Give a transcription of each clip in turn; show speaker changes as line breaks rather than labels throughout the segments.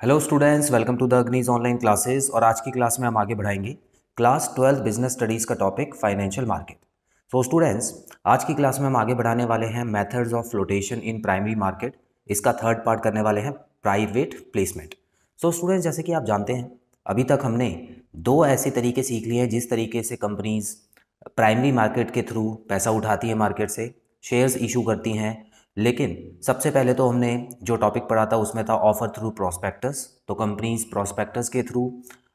Hello students, welcome to the Agnees online classes. और आज की क्लास में हम आगे बढ़ाएंगे क्लास 12 बिजनेस स्टडीज़ का topic financial market. So students, आज की क्लास में हम आगे बढ़ाने वाले हैं methods of flotation in primary market. इसका थर्ड पार्ट करने वाले हैं प्राइवेट प्लेसमेंट। सो स्टूडेंट्स, जैसे कि आप जानते हैं, अभी तक हमने दो ऐसे तरीके सीख लिए हैं जिस तरीके से कंपनीज प्राइमरी मार्केट के थ्रू पैसा उठाती है, मार्केट से शेयर्स इशू करती हैं। लेकिन सबसे पहले तो हमने जो टॉपिक पढ़ा था उसमें था ऑफर थ्रू प्रोस्पेक्टस। तो कंपनीज प्रोस्पेक्टस के थ्रू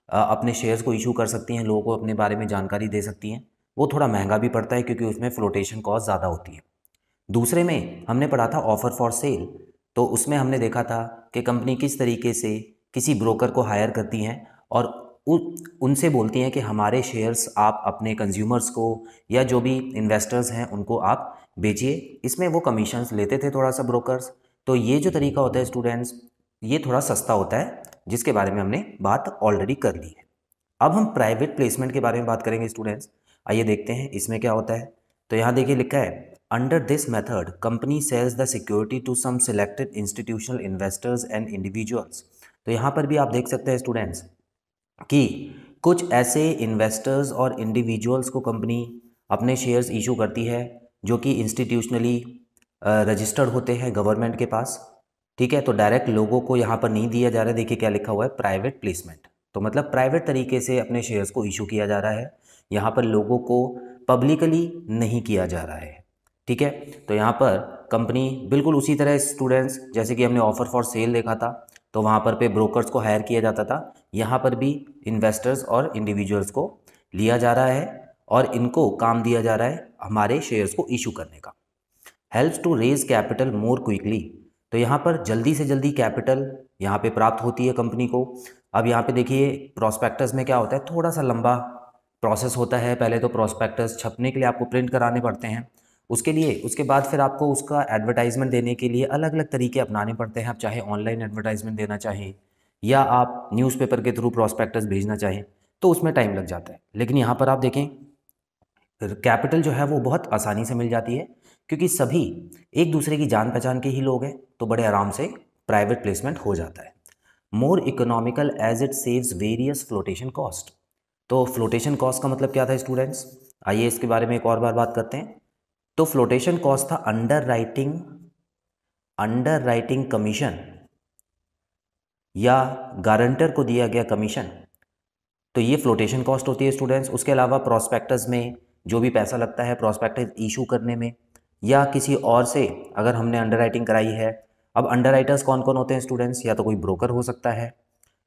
अपने शेयर्स को इशू कर सकती हैं, लोगों को अपने बारे में जानकारी दे सकती हैं। वो थोड़ा महंगा भी पड़ता है क्योंकि उसमें फ्लोटेशन कॉस्ट ज़्यादा होती है। दूसरे में हमने पढ़ा था ऑफर फॉर सेल। तो उसमें हमने देखा था कि कंपनी किस तरीके से किसी ब्रोकर को हायर करती हैं और उनसे बोलती हैं कि हमारे शेयर्स आप अपने कंज्यूमर्स को या जो भी इन्वेस्टर्स हैं उनको आप बेचिए। इसमें वो कमीशंस लेते थे थोड़ा सा ब्रोकर्स। तो ये जो तरीका होता है स्टूडेंट्स, ये थोड़ा सस्ता होता है, जिसके बारे में हमने बात ऑलरेडी कर ली है। अब हम प्राइवेट प्लेसमेंट के बारे में बात करेंगे स्टूडेंट्स। आइए देखते हैं इसमें क्या होता है। तो यहाँ देखिए लिखा है, under this method company sells the security to some selected institutional investors and individuals. तो यहाँ पर भी आप देख सकते हैं स्टूडेंट्स कि कुछ ऐसे इन्वेस्टर्स और इंडिविजुअल्स को कंपनी अपने शेयर्स इशू करती है जो कि इंस्टीट्यूशनली रजिस्टर्ड होते हैं गवर्नमेंट के पास। ठीक है, तो डायरेक्ट लोगों को यहाँ पर नहीं दिया जा रहा है। देखिए क्या लिखा हुआ है, प्राइवेट प्लेसमेंट। तो मतलब प्राइवेट तरीके से अपने शेयर्स को इशू किया जा रहा है, यहाँ पर लोगों को पब्लिकली नहीं किया जा रहा है। ठीक है, तो यहाँ पर कंपनी बिल्कुल उसी तरह स्टूडेंट्स, जैसे कि हमने ऑफर फॉर सेल देखा था, तो वहाँ पर पे ब्रोकर्स को हायर किया जाता था। यहाँ पर भी इन्वेस्टर्स और इंडिविजुअल्स को लिया जा रहा है और इनको काम दिया जा रहा है हमारे शेयर्स को इशू करने का। Helps to raise capital more quickly. तो यहाँ पर जल्दी से जल्दी कैपिटल यहाँ पे प्राप्त होती है कंपनी को। अब यहाँ पे देखिए प्रोस्पेक्टस में क्या होता है, थोड़ा सा लंबा प्रोसेस होता है। पहले तो प्रोस्पेक्टस छपने के लिए आपको प्रिंट कराने पड़ते हैं, उसके बाद फिर आपको उसका एडवर्टाइजमेंट देने के लिए अलग अलग तरीके अपनाने पड़ते हैं। आप चाहे ऑनलाइन एडवर्टाइजमेंट देना चाहें या आप न्यूज़पेपर के थ्रू प्रोस्पेक्टस भेजना चाहें तो उसमें टाइम लग जाता है। लेकिन यहाँ पर आप देखें, कैपिटल जो है वो बहुत आसानी से मिल जाती है क्योंकि सभी एक दूसरे की जान पहचान के ही लोग हैं, तो बड़े आराम से प्राइवेट प्लेसमेंट हो जाता है। More economical as it saves various flotation cost. तो फ्लोटेशन कॉस्ट का मतलब क्या था स्टूडेंट्स, आइए इसके बारे में एक और बार बात करते हैं। तो फ्लोटेशन कॉस्ट था अंडर राइटिंग कमीशन या गारंटर को दिया गया कमीशन। तो ये फ्लोटेशन कॉस्ट होती है स्टूडेंट्स। उसके अलावा प्रोस्पेक्टस में जो भी पैसा लगता है प्रोस्पेक्टस इशू करने में, या किसी और से अगर हमने अंडरराइटिंग कराई है। अब अंडरराइटर्स कौन कौन होते हैं स्टूडेंट्स, या तो कोई ब्रोकर हो सकता है,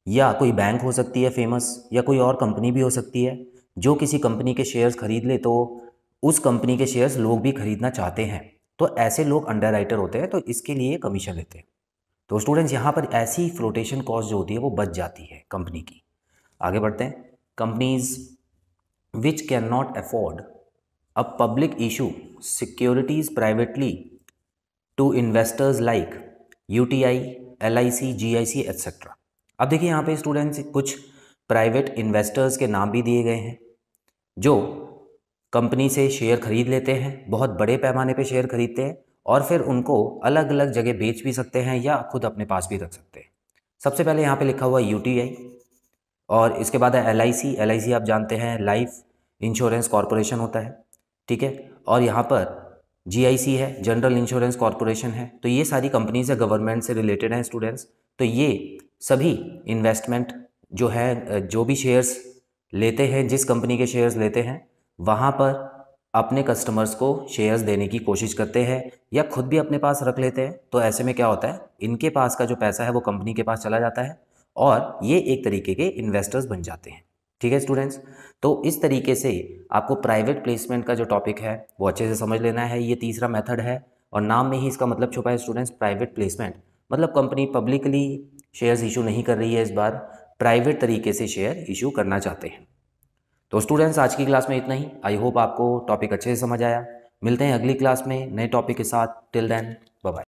या कोई बैंक हो सकती है फेमस, या कोई और कंपनी भी हो सकती है जो किसी कंपनी के शेयर्स खरीद ले तो उस कंपनी के शेयर्स लोग भी खरीदना चाहते हैं, तो ऐसे लोग अंडरराइटर होते हैं, तो इसके लिए कमीशन लेते हैं। तो स्टूडेंट्स यहाँ पर ऐसी फ्लोटेशन कॉस्ट जो होती है वो बच जाती है कंपनी की। आगे बढ़ते हैं। Companies which can not afford a public issue securities privately to investors like UTI, LIC, GIC etcetera. अब देखिए यहाँ पे स्टूडेंट्स कुछ प्राइवेट इन्वेस्टर्स के नाम भी दिए गए हैं जो कंपनी से शेयर खरीद लेते हैं, बहुत बड़े पैमाने पे शेयर खरीदते हैं और फिर उनको अलग अलग जगह बेच भी सकते हैं या खुद अपने पास भी रख सकते हैं। सबसे पहले यहाँ पे लिखा हुआ यूटीआई, और इसके बाद है एलआईसी। एलआईसी आप जानते हैं लाइफ इंश्योरेंस कॉरपोरेशन होता है, ठीक है। और यहाँ पर जीआईसी है, जनरल इंश्योरेंस कॉरपोरेशन है। तो ये सारी कंपनीज है, गवर्नमेंट से रिलेटेड हैं स्टूडेंट्स। तो ये सभी इन्वेस्टमेंट जो है, जो भी शेयर्स लेते हैं, जिस कंपनी के शेयर्स लेते हैं वहाँ पर अपने कस्टमर्स को शेयर्स देने की कोशिश करते हैं या खुद भी अपने पास रख लेते हैं। तो ऐसे में क्या होता है, इनके पास का जो पैसा है वो कंपनी के पास चला जाता है और ये एक तरीके के इन्वेस्टर्स बन जाते हैं। ठीक है स्टूडेंट्स, तो इस तरीके से आपको प्राइवेट प्लेसमेंट का जो टॉपिक है वो अच्छे से समझ लेना है। ये तीसरा मेथड है और नाम में ही इसका मतलब छुपा है स्टूडेंट्स, प्राइवेट प्लेसमेंट। मतलब कंपनी पब्लिकली शेयर्स इशू नहीं कर रही है, इस बार प्राइवेट तरीके से शेयर इशू करना चाहते हैं। तो स्टूडेंट्स आज की क्लास में इतना ही। आई होप आपको टॉपिक अच्छे से समझ आया। मिलते हैं अगली क्लास में नए टॉपिक के साथ। Till then